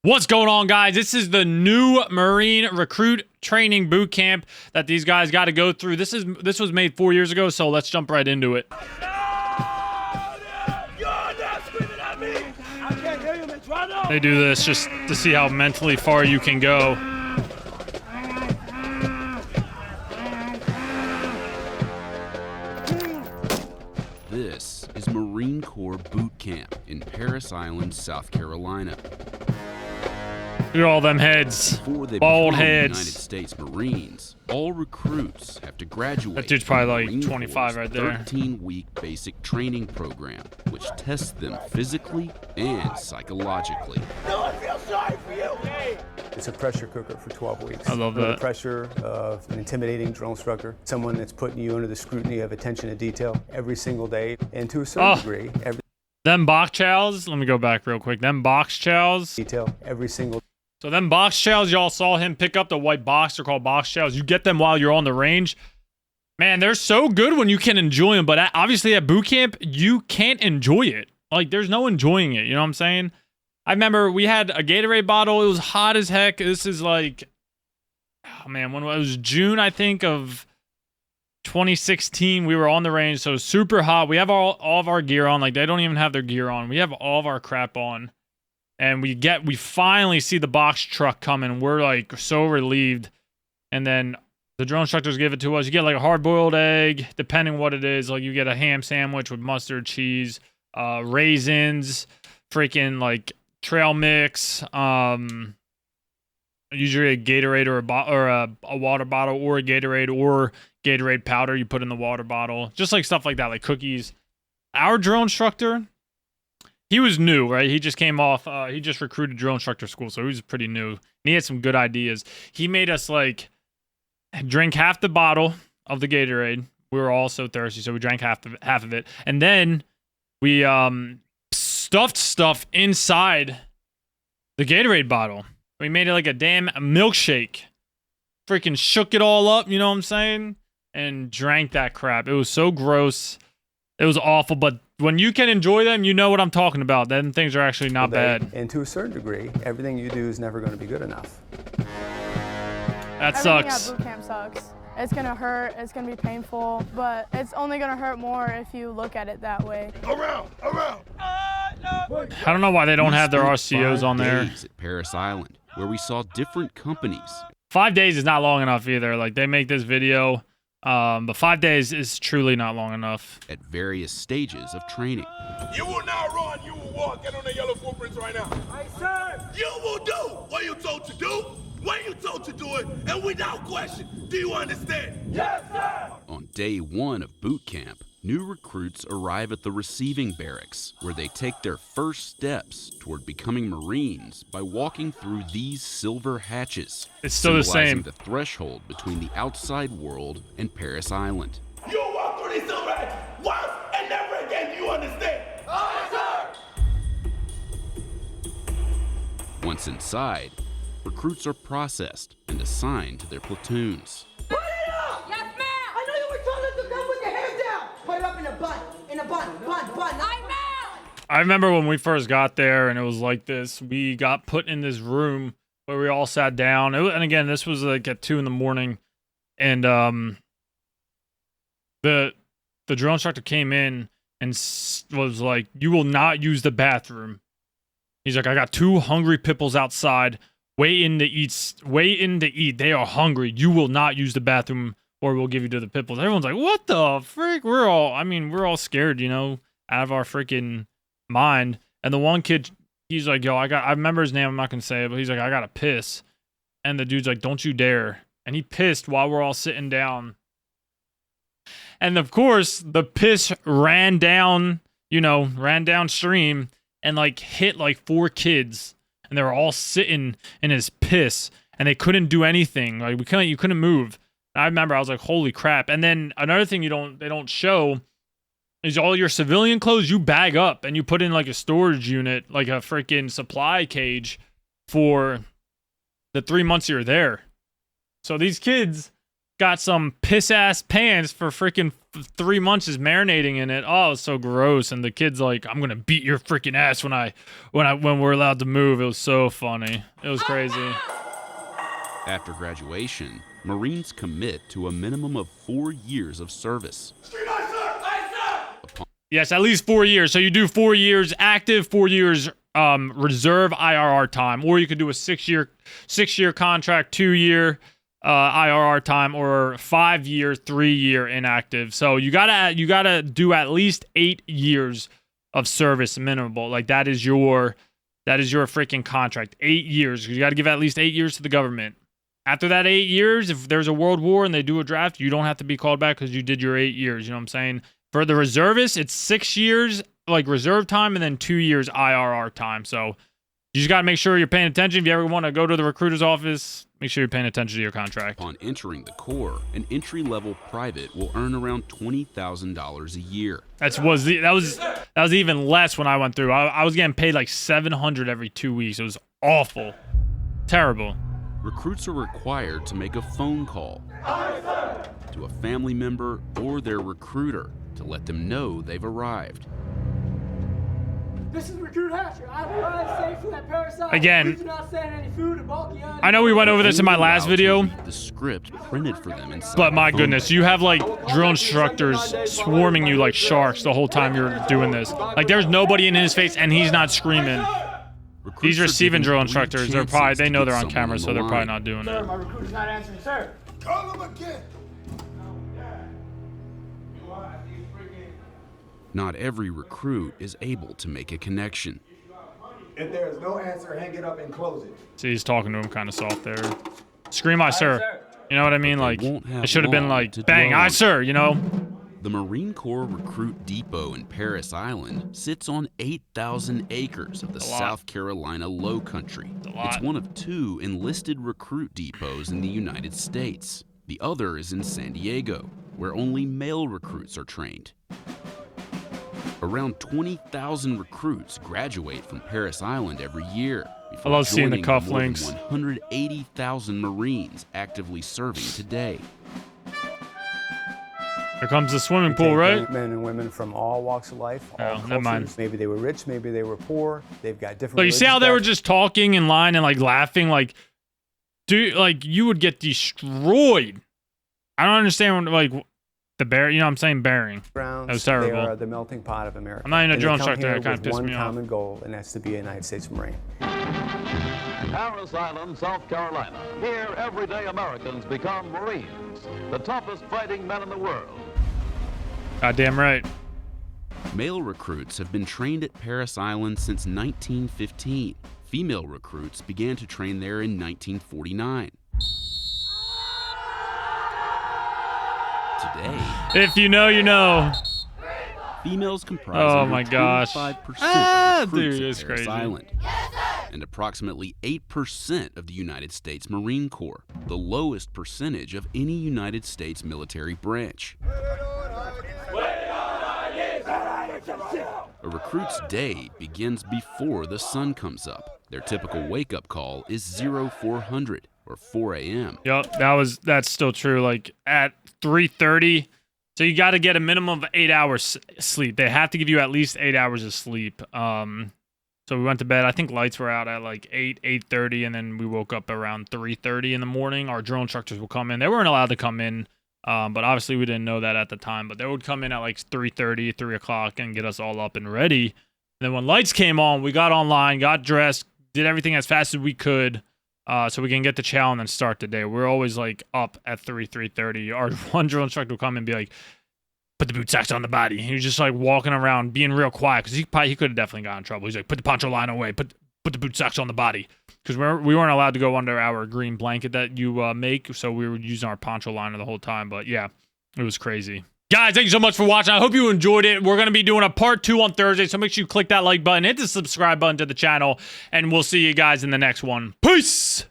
What's going on, guys? This is the new Marine recruit training boot camp that these guys got to go through. This was made 4 years ago, so let's jump right into it. They do this just to see how mentally far you can go. This is Marine Corps Boot Camp in Parris Island, South Carolina. Look at all them heads, Before they bald become heads. United States Marines, all recruits have to graduate. That dude's probably like Marine 25 Corps' right there. 13-week basic training program, which tests them physically and psychologically. No one feels sorry for you. It's a pressure cooker for 12 weeks. I love Under that. the pressure of an intimidating drill instructor, someone that's putting you under the scrutiny of attention to detail every single day, and to a certain degree, every Them box chows, let me go back real quick. Them box chows. detail every single So them box chows, y'all saw him pick up the white box. They're called box chows. You get them while you're on the range. Man, they're so good when you can enjoy them. But obviously at boot camp, you can't enjoy it. Like, there's no enjoying it. You know what I'm saying? I remember we had a Gatorade bottle. It was hot as heck. This is like, oh man, when it was June, I think, of 2016, we were on the range. So super hot. We have all of our gear on. Like, they don't even have their gear on. We have all of our crap on. And we finally see the box truck coming. We're like so relieved. And then the drill instructors give it to us. You get like a hard-boiled egg, depending what it is. Like, you get a ham sandwich with mustard, cheese, raisins, freaking like trail mix, usually a Gatorade or a water bottle, or a Gatorade or Gatorade powder you put in the water bottle. Just like stuff like that, like cookies. Our drill instructor, he was new, right? He just came off, he just recruited drill instructor school, so he was pretty new. And he had some good ideas. He made us like drink half the bottle of the Gatorade. We were all so thirsty, so we drank half of it. And then we stuffed stuff inside the Gatorade bottle. We made it like a damn milkshake. Freaking shook it all up, you know what I'm saying? And drank that crap. It was so gross. It was awful, but when you can enjoy them, you know what I'm talking about. Then things are actually not day. bad. And to a certain degree, everything you do is never going to be good enough. That Everything sucks. at boot camp sucks. It's gonna hurt, it's gonna be painful, but it's only gonna hurt more if you look at it that way. Around. I don't know why they don't have their We RCOs spent on 5 there. days at Parris Island, where we saw different companies 5 days is not long enough either. Like, they make this video, but 5 days is truly not long enough. at various stages of training. You will not run. You will walk. Get on the yellow footprints right now. Aye, sir. You will do what you're told to do, when you're told to do it, and without question. Do you understand? Yes, sir. On day 1 of boot camp, new recruits arrive at the receiving barracks, where they take their first steps toward becoming Marines by walking through these silver hatches. It's still the symbolizing same. the threshold between the outside world and Parris Island. You will walk through these silver edges once and never again. Do you understand? Aye, sir. Once inside, recruits are processed and assigned to their platoons. Put it up! Yes, ma'am! I know you were told us to come with your hair down! Put it up in a bun. In a bun. I know! I remember when we first got there and it was like this. We got put in this room where we all sat down. And again, this was like at 2 a.m. And the drill instructor came in and was like, "You will not use the bathroom." He's like, "I got 2 hungry pipples outside waiting to eat. They are hungry. You will not use the bathroom or we'll give you to the pipples." Everyone's like, "What the frick?" We're all scared, you know, out of our freaking mind. And the one kid, he's like, "Yo, I remember his name. I'm not going to say it, but he's like, I got to piss." And the dude's like, "Don't you dare." And he pissed while we're all sitting down. And of course, the piss ran downstream and like hit like 4 kids. And they were all sitting in his piss and they couldn't do anything. Like, you couldn't move. And I remember I was like, holy crap. And then another thing they don't show is all your civilian clothes you bag up and you put in like a storage unit, like a freaking supply cage for the 3 months you're there. So these kids got some piss ass pants for freaking 3 months is marinating in it. Oh, it's so gross. And the kid's like, I'm gonna beat your freaking ass when we're allowed to move. It was so funny. It was crazy. After graduation, Marines commit to a minimum of 4 years of service. Yes, at least 4 years. So you do 4 years active, 4 years reserve IRR time, or you could do a 6-year contract, 2-year IRR time, or 5-year, 3-year inactive. So you gotta do at least 8 years of service minimum. Like that is your freaking contract. 8 years. You got to give at least 8 years to the government. After that 8 years, if there's a world war and they do a draft, you don't have to be called back because you did your 8 years. You know what I'm saying? For the reservists, it's 6 years like reserve time and then 2 years IRR time. So you just got to make sure you're paying attention. If you ever want to go to the recruiter's office, make sure you're paying attention to your contract. Upon entering the Corps, an entry-level private will earn around $20,000 a year. That was even less when I went through. I was getting paid like $700 every 2 weeks. It was awful. Terrible. Recruits are required to make a phone call to a family member or their recruiter to let them know they've arrived. This is Recruit Hatcher. I've arrived safely at Parasite. Again, Please do not send any food or bulky items. I know we went over this in my last video. The script printed for them inside. But my the phone goodness, you have like drill instructors swarming you like sharks the whole time you're doing this. Like there's nobody in his face and he's not screaming. Recruits These are receiving given drill 3 instructors, chances they to know get they're on someone camera, the so they're probably line. not doing Sir, it. my recruiter's not answering, sir. Call him again. Not every recruit is able to make a connection. If there is no answer, hang it up and close it. See, he's talking to him kind of soft there. Scream, aye, sir. You know what I mean? Like, won't have it should have been long like, to bang, dwell aye, on. sir, you know? The Marine Corps Recruit Depot in Parris Island sits on 8,000 acres of the lot. South Carolina Low Country. a lot. It's one of 2 enlisted recruit depots in the United States. The other is in San Diego, where only male recruits are trained. Around 20,000 recruits graduate from Parris Island every year. I love seeing the joining more than cufflinks. 180,000 Marines actively serving today. Here comes the swimming Take pool, right? Men and women from all walks of life, all Oh, never mind. cultures. Maybe they were rich, maybe they were poor. They've got different. So you see how they were religious just talking in line and like laughing, like, dude, like you would get destroyed. I don't understand when, like the bear. You know what I'm saying? Bearing. backgrounds. That was terrible. They are the melting pot of America. I'm not even a And they drill come instructor. here That kinda with pissed one me off. common goal, and that's to be a United States Marine. Parris Island, South Carolina. Here, everyday Americans become Marines, the toughest fighting men in the world. Goddamn right. Male recruits have been trained at Parris Island since 1915. Female recruits began to train there in 1949. Today, If you know, you know. females comprise Oh over my gosh. 25% Ah, of recruits dude, at it's Parris crazy. Island. And approximately 8% of the United States Marine Corps, the lowest percentage of any United States military branch. A recruit's day begins before the sun comes up. Their typical wake-up call is 0400 or 4 a.m. Yep, that's still true. Like at 3:30, so you got to get a minimum of 8 hours sleep. They have to give you at least 8 hours of sleep. So we went to bed. I think lights were out at like 8:30, and then we woke up around 3:30 in the morning. Our drill instructors will come in. They weren't allowed to come in, but obviously we didn't know that at the time. But they would come in at like 3:30, 3 o'clock, and get us all up and ready. And then when lights came on, we got online, got dressed, did everything as fast as we could. So we can get the chow and then start the day. We're always like up at 3:30. Our one drill instructor will come and be like, put the boot sacks on the body. He was just like walking around being real quiet because he could have definitely gotten in trouble. He's like, put the poncho line away, put the boot sacks on the body, because we weren't allowed to go under our green blanket that you make. So we were using our poncho liner the whole time. But yeah, it was crazy. Guys, thank you so much for watching. I hope you enjoyed it. We're going to be doing a part 2 on Thursday, so make sure you click that like button, hit the subscribe button to the channel, and we'll see you guys in the next one. Peace!